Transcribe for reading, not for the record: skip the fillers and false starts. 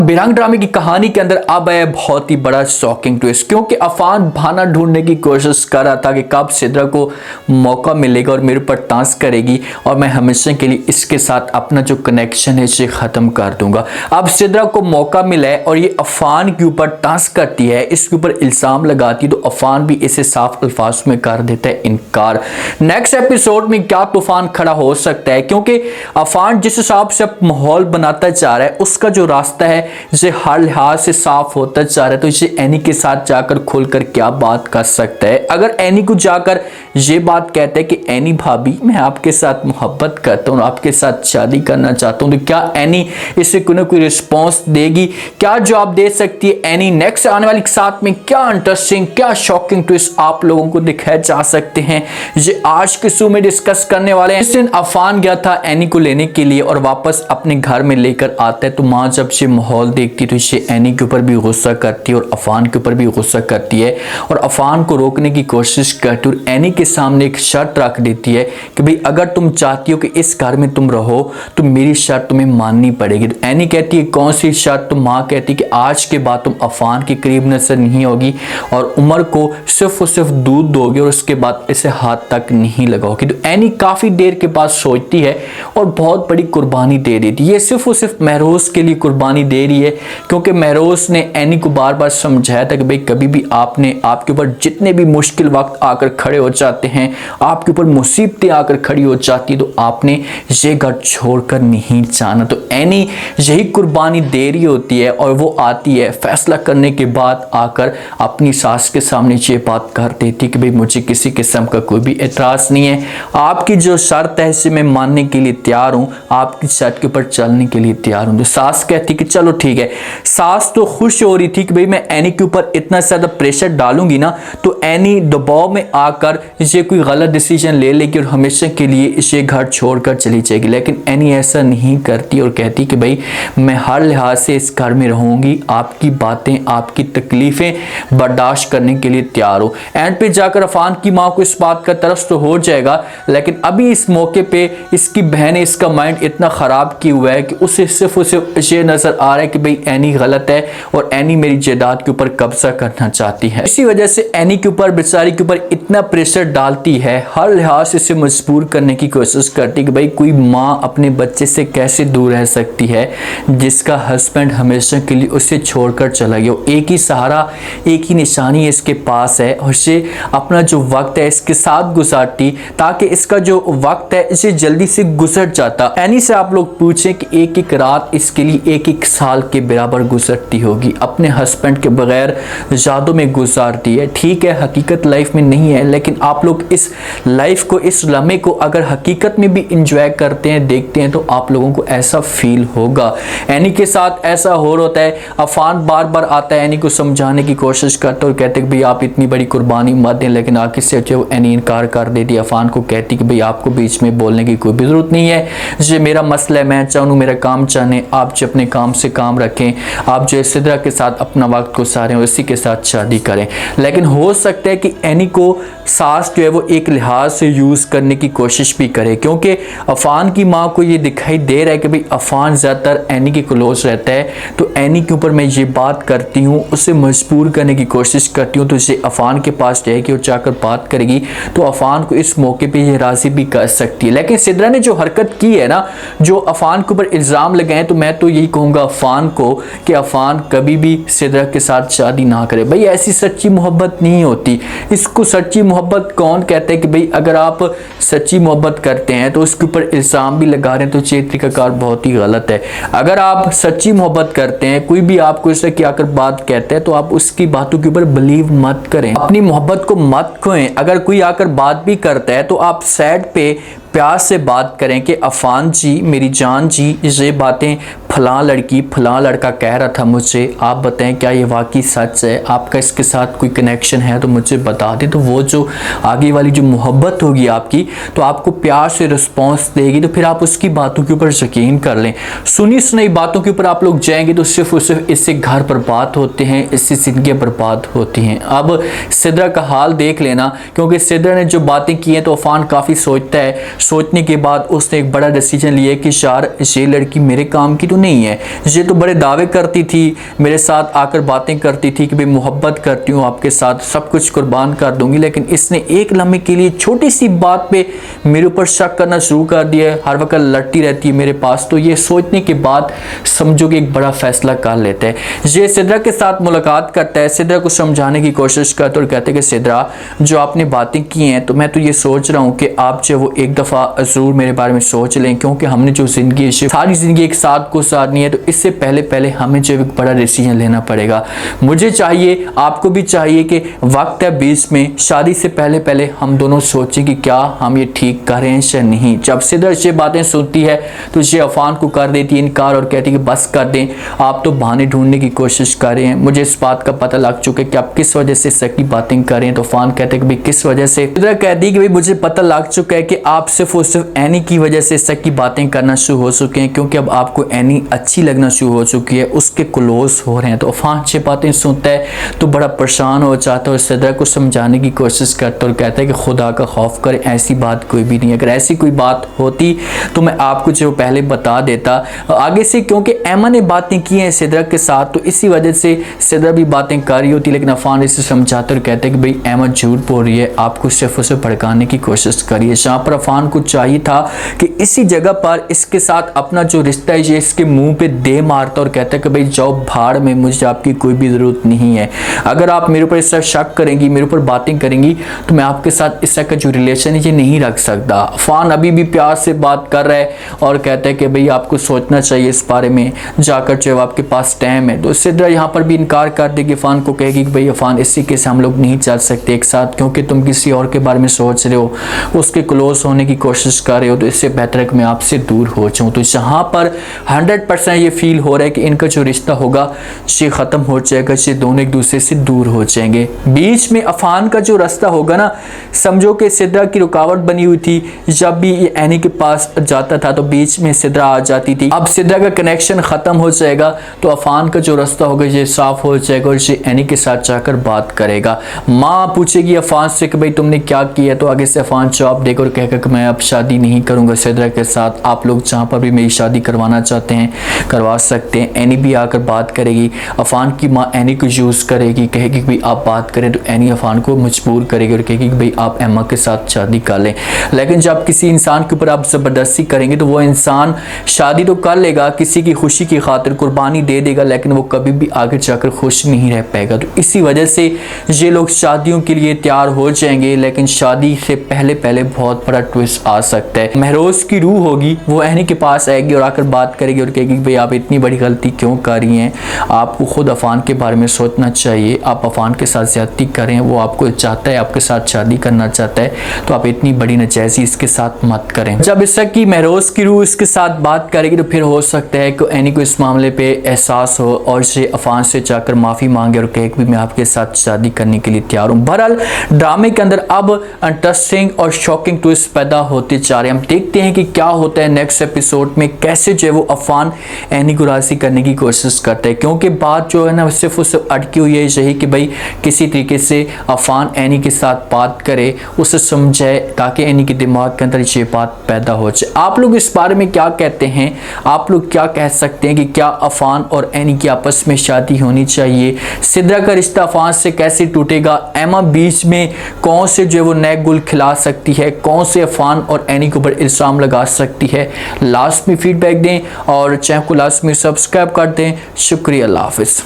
बिरंग ड्रामे की कहानी के अंदर अब है बहुत ही बड़ा शॉकिंग ट्विस्ट, क्योंकि अफान बहाना ढूंढने की कोशिश कर रहा था कि कब सिद्रा को मौका मिलेगा और मेरे ऊपर टांस करेगी और मैं हमेशा के लिए इसके साथ अपना जो कनेक्शन है इसे ख़त्म कर दूंगा। अब सिद्रा को मौका मिला है और ये अफान के ऊपर टांस करती है, इसके ऊपर इल्ज़ाम लगाती है, तो अफान भी इसे साफ अल्फाज में कर देता है इनकार। नेक्स्ट एपिसोड में क्या तूफान खड़ा हो सकता है, क्योंकि अफान जिस हिसाब से माहौल बनाता जा रहा है उसका जो रास्ता है इसे हर लिहाज से साफ होता जा रहा है, तो इसे एनी के साथ जाकर खुलकर क्या बात कर सकता है। अगर एनी को जाकर ये बात कहता है कि एनी भाभी मैं आपके साथ मोहब्बत करता हूँ, आपके साथ शादी करना चाहता हूँ, तो क्या एनी इसे कोई ना कोई रिस्पॉन्स देगी, क्या जवाब दे सकती है एनी। नेक्स्ट आने वाली साथ में क्या इंटरेस्टिंग क्या शॉकिंग ट्विस्ट आप लोगों को दिखाए जा सकते हैं, ये आज के शो में डिस्कस करने वाले हैं। इस दिन अफान गया था एनी को लेने के लिए और वापस अपने घर में लेकर आता है, तो माँ जब से माहौल देखती तो इसे एनी के ऊपर भी गुस्सा करती है और अफान के ऊपर भी गुस्सा करती है और अफान को रोकने की कोशिश करती है और एनी के सामने एक शर्त रख देती है कि भाई अगर तुम चाहती हो कि इस घर में तुम रहो तो मेरी शर्त तुम्हें माननी पड़ेगी। तो एनी कहती है कौन सी शर्त, तो माँ कहती है कि आज के बाद तुम अफान के करीब नजर नहीं होगी और उमर को सिर्फ और सिर्फ दूध दोगे और उसके बाद इसे हाथ तक नहीं लगाओगी। तो एनी काफी देर के बाद सोचती है और बहुत बड़ी कुर्बानी दे देती है। ये सिर्फ और सिर्फ महरोज के लिए कुर्बानी दे रही है, क्योंकि महरोज ने एनी को बार बार समझाया था कि भाई कभी भी आपके ऊपर जितने भी मुश्किल वक्त आकर खड़े हो जाते हैं, आपके ऊपर मुसीबतें आकर खड़ी हो जाती, तो आपने ये घर छोड़कर नहीं जाना। तो एनी यही कुर्बानी दे रही होती है और वो आती है फैसला करने के बाद आकर अपनी सास के सामने ये बात कर देती कि भाई मुझे किसी किस्म का कोई भी एतराज नहीं है, आपकी जो शर्त है इसे मैं मानने के लिए तैयार हूँ, आपकी शर्त के ऊपर चलने के लिए तैयार हूँ। तो सास कहती कि चलो ठीक है। सास तो खुश हो रही थी कि भाई मैं एनी के ऊपर इतना ज्यादा प्रेशर डालूंगी ना तो एनी दबाव में आकर ये कोई गलत डिसीजन ले लेगी और हमेशा के लिए इसे घर छोड़कर चली जाएगी। लेकिन एनी ऐसा नहीं करती और कहती कि भाई मैं हर लिहाज से इस घर में रहूंगी, आपकी बातें आपकी तकलीफें बर्दाश्त करने के लिए तैयार हूँ। एंड पे जाकर अफान की माँ को इस बात का तरस तो हो जाएगा, लेकिन अभी इस मौके पे इसकी बहन ने इसका माइंड इतना खराब किया हुआ है कि उसे सिर्फ ये नजर आ रहा है कि भाई एनी गलत है और एनी मेरी जायदाद के ऊपर कब्जा करना चाहती है। इसी वजह से एनी के ऊपर बेचारी के ऊपर इतना प्रेशर डालती है, हर लिहाज से इसे मजबूर करने की कोशिश करती है कि भाई कोई माँ अपने बच्चे से कैसे दूर रह सकती है जिसका हस्बैंड हमेशा के लिए उसे छोड़कर चला गया। एक ही सहारा एक ही निशानी इसके पास है और इसे अपना जो वक्त है इसके साथ गुजारती ताकि इसका जो वक्त है इसे जल्दी से गुजर जाता। एनी से आप लोग पूछें कि एक एक रात इसके लिए एक एक साल के बराबर गुजरती होगी, अपने हस्बैंड के बगैर यादों में गुजारती है। ठीक है हकीकत लाइफ में नहीं है, लेकिन आप लोग इस लाइफ को इस लम्हे को अगर हकीकत में भी इंजॉय करते हैं देखते हैं तो आप लोगों को ऐसा फील होगा। एनी के साथ ऐसा हो रहा होता है, अफान बार बार आता है एनी को समझाने की कोशिश करता है और कहते हैं कि भाई आप इतनी बड़ी कुर्बानी मत दें, लेकिन आखिर से जो एनी इनकार कर देती है। अफान को कहती कि भाई आपको बीच में बोलने की कोई भी जरूरत नहीं है, ये मेरा मसला है, मैं चाहूँ मेरा काम चाहने, आप जो अपने काम से काम रखें, आप जो सिद्रा के साथ अपना वक्त गुजारें और इसी के साथ शादी करें। लेकिन हो सकता है कि एनी को सास जो है वो एक लिहाज से यूज़ करने की कोशिश भी करे, क्योंकि अफान की माँ को ये दिखाई दे रहा है कि भाई अफान ज़्यादातर एनी के क्लोज रहता है, तो एनी के ऊपर मैं ये बात करती हूँ, उसे मजबूर करने की कोशिश करती हूँ, तो इसे अफान के पास जाएगी और जाकर बात करेगी तो अफान को इस मौके पर ये राज़ी भी कर सकती है। लेकिन सिद्रा ने जो हरकत की है ना, जो अफान के ऊपर इल्ज़ाम लगाए, तो मैं तो यही कहूँगा अफान को कि अफान कभी भी सिद्रा के साथ शादी ना करे। भाई ऐसी सच्ची मोहब्बत नहीं होती, इसको सच्ची मोहब्बत कौन कहते हैं कि भाई अगर आप सच्ची मोहब्बत करते हैं तो उसके ऊपर इल्ज़ाम भी लगा रहे हैं तो ये तरीकाकार बहुत ही गलत है। अगर आप सच्ची मोहब्बत करते हैं, कोई भी आपको इससे क्या आकर बात कहता है तो आप उसकी बातों के ऊपर बिलीव मत करें, अपनी मोहब्बत को मत खोएं। अगर कोई आकर बात भी करता है तो आप साइड पे प्यार से बात करें कि अफान जी मेरी जान जी ये बातें फलां लड़की फलां लड़का कह रहा था मुझे, आप बताएं क्या ये वाकई सच है, आपका इसके साथ कोई कनेक्शन है तो मुझे बता दें। तो वो जो आगे वाली जो मोहब्बत होगी आपकी तो आपको प्यार से रिस्पॉन्स देगी, तो फिर आप उसकी बातों के ऊपर यकीन कर लें। सुनी सुनाई बातों के ऊपर आप लोग जाएंगे तो सिर्फ और सिर्फ इससे घर बर्बाद होते हैं, इससे जिंदगी बर्बाद होती हैं। अब सिद्रा का हाल देख लेना, क्योंकि सिद्रा ने जो बातें की हैं तो अफान काफ़ी सोचता है, सोचने के बाद उसने एक बड़ा डिसीजन लिया कि यार ये लड़की मेरे काम की तो नहीं है, ये तो बड़े दावे करती थी, मेरे साथ आकर बातें करती थी कि भाई मोहब्बत करती हूँ आपके साथ, सब कुछ कुर्बान कर दूंगी, लेकिन इसने एक लम्हे के लिए छोटी सी बात पे मेरे ऊपर शक करना शुरू कर दिया है, हर वक्त लड़ती रहती है मेरे पास। तो ये सोचने के बाद समझो कि एक बड़ा फैसला कर लेते हैं। ये सिद्रा के साथ मुलाकात करता है, सिद्रा को समझाने की कोशिश करता है और कहते हैं कि सिद्रा जो आपने बातें की हैं तो मैं तो ये सोच रहा हूँ कि आप जो वो एक दफ़ा ज़रूर मेरे बारे में सोच लें, क्योंकि हमने जो ज़िंदगी है सारी ज़िंदगी एक साथ गुजारनी है, तो इससे पहले हमें जो एक बड़ा डिसीजन लेना पड़ेगा। मुझे चाहिए, आपको भी चाहिए कि वक्त है बीच में, शादी से पहले हम दोनों सोचें कि क्या हम ये ठीक कर रहे हैं या नहीं। जब सिद्रा ये बातें सुनती है तो ये अफान को कर देती है इनकार और कहती है कि बस कर दें, आप तो बहाने ढूंढने की कोशिश कर रहे हैं, मुझे इस बात का पता लग चुका है कि आप किस वजह से सकी बातें कर रहे हैं। तो अफान कहते हैं कि भाई किस वजह से। सिद्रा कहती है कि भाई मुझे पता लग चुका है कि आप सिर्फ और सिर्फ एनी की वजह से सकी बातें करना शुरू हो चुके हैं, क्योंकि अब आपको एनी अच्छी लगना शुरू हो चुकी है, उसके क्लोज हो रहे हैं। तो अफान ये बातें सुनता है तो बड़ा परेशान हो जाता है और सिद्रा को समझाने की कोशिश करता है और कहता है कि खुदा का खौफ करे, ऐसी बात कोई भी नहीं, अगर ऐसी कोई बात होती तो मैं आपको जो पहले बता देता आगे से, क्योंकि एमा ने बातें की हैं सिद्रा के साथ, तो इसी वजह से सिद्रा भी बातें कर रही होती। लेकिन अफान इसे समझाते और कहते हैं कि भाई एमा झूठ बोल रही है, आपको सिर्फ उसे भड़काने की कोशिश करिए। जहाँ पर अफान को चाहिए था कि इसी जगह पर इसके साथ अपना जो रिश्ता है ये इसके मुंह पे दे मारता और कहता है कि भाई जाओ भाड़ में, मुझे आपकी कोई भी ज़रूरत नहीं है, अगर आप मेरे ऊपर इस तरह शक करेंगी, मेरे ऊपर बातें करेंगी तो मैं आपके साथ इस तरह का जो रिलेशन है ये नहीं रख सकता। अफान अभी भी प्यार से बात कर रहा है और कहता है कि भाई आपको सोचना चाहिए इस बारे में, जाकर जो आपके पास टाइम है। तो सिद्रा यहाँ पर भी इनकार कर देगी, अफान को कहेगी कि भाई अफान इसी के से हम लोग नहीं चल सकते एक साथ, क्योंकि तुम किसी और के बारे में सोच रहे हो, उसके क्लोज होने की कोशिश कर रहे हो, तो इससे बेहतर है कि मैं आपसे दूर हो जाऊँ। तो यहाँ पर 100% ये फील हो रहा है कि इनका जो रिश्ता होगा ये ख़त्म हो जाएगा, ये दोनों एक दूसरे से दूर हो जाएंगे। बीच में अफान का जो रास्ता होगा ना, समझो कि सिद्रा की रुकावट बनी हुई थी, जब भी ये एनी के पास जाता था तो बीच में सिद्रा आ जाती थी। अब सिद्रा का कनेक्शन ख़त्म हो जाएगा तो अफान का जो रास्ता होगा ये साफ हो जाएगा और ये एनी के साथ जाकर बात करेगा। माँ पूछेगी अफान से कि भाई तुमने क्या किया, तो आगे से अफान जवाब देकर कहेगा कि मैं अब शादी नहीं करूँगा सिद्रा के साथ, आप लोग जहाँ पर भी मेरी शादी करवाना चाहते हैं करवा सकते हैं। एनी भी आकर बात करेगी, अफान की माँ एनी को यूज़ करेगी, कहेगी कि भाई आप बात करें, तो एनी अफान को मजबूर करेगी और कहेगी कि भाई आप एमा के साथ शादी कर लें। लेकिन जब किसी इंसान के ऊपर आप ज़बरदस्ती करेंगे तो वो इंसान शादी तो कर लेगा, किसी की खुशी की खातिर कुर्बानी दे देगा, लेकिन वो कभी भी आगे जाकर खुश नहीं रह पाएगा। तो इसी वजह से ये लोग शादियों के लिए तैयार हो जाएंगे, लेकिन शादी से पहले बहुत बड़ा ट्विस्ट आ सकता है। महरोज की रूह होगी, वो एनी के पास आएगी और आकर बात करेगी और कहेगी भाई आप इतनी बड़ी गलती क्यों कर रही हैं, आपको खुद अफान के बारे में सोचना चाहिए, आप अफान के साथ ज्यादती करें, वो आपको चाहता है, आपके साथ शादी करना चाहता है, तो आप इतनी बड़ी नाजायज़ी इसके साथ मत करें। जब इस की महरोज की रूह इसके साथ बात करेगी तो फिर हो सकता है कि एनी को इस मामले पे एहसास हो और से अफान से जाकर माफ़ी मांगे और कहे कि मैं आपके साथ शादी करने के लिए तैयार हूँ। बहरहाल ड्रामे के अंदर अब इंटरेस्टिंग और शॉकिंग ट्विस्ट पैदा होते जा रहे हैं। हम देखते हैं कि क्या होता है नेक्स्ट एपिसोड में, कैसे जो है वो अफान एनी को राज़ी करने की कोशिश करता है, क्योंकि बात जो है ना सिर्फ उससे अटकी हुई है यही कि भाई किसी तरीके से अफान एनी के साथ बात करे, उसे समझाए, ताकि एनी के दिमाग के अंदर ये बात पैदा हो जाए। आप लोग इस बारे में क्या कहते हैं, आप लोग क्या कह सकते हैं कि क्या अफान और एनी की आपस में शादी होनी चाहिए, सिद्रा का रिश्ता अफान से कैसे टूटेगा, एमा बीच में कौन से जो है वो नए गुल खिला सकती है, कौन से अफान और एनी के ऊपर इल्ज़ाम लगा सकती है, लास्ट में फीडबैक दें और चैनल को लास्ट में सब्सक्राइब कर दें। शुक्रिया, अल्लाह हाफ़िज़।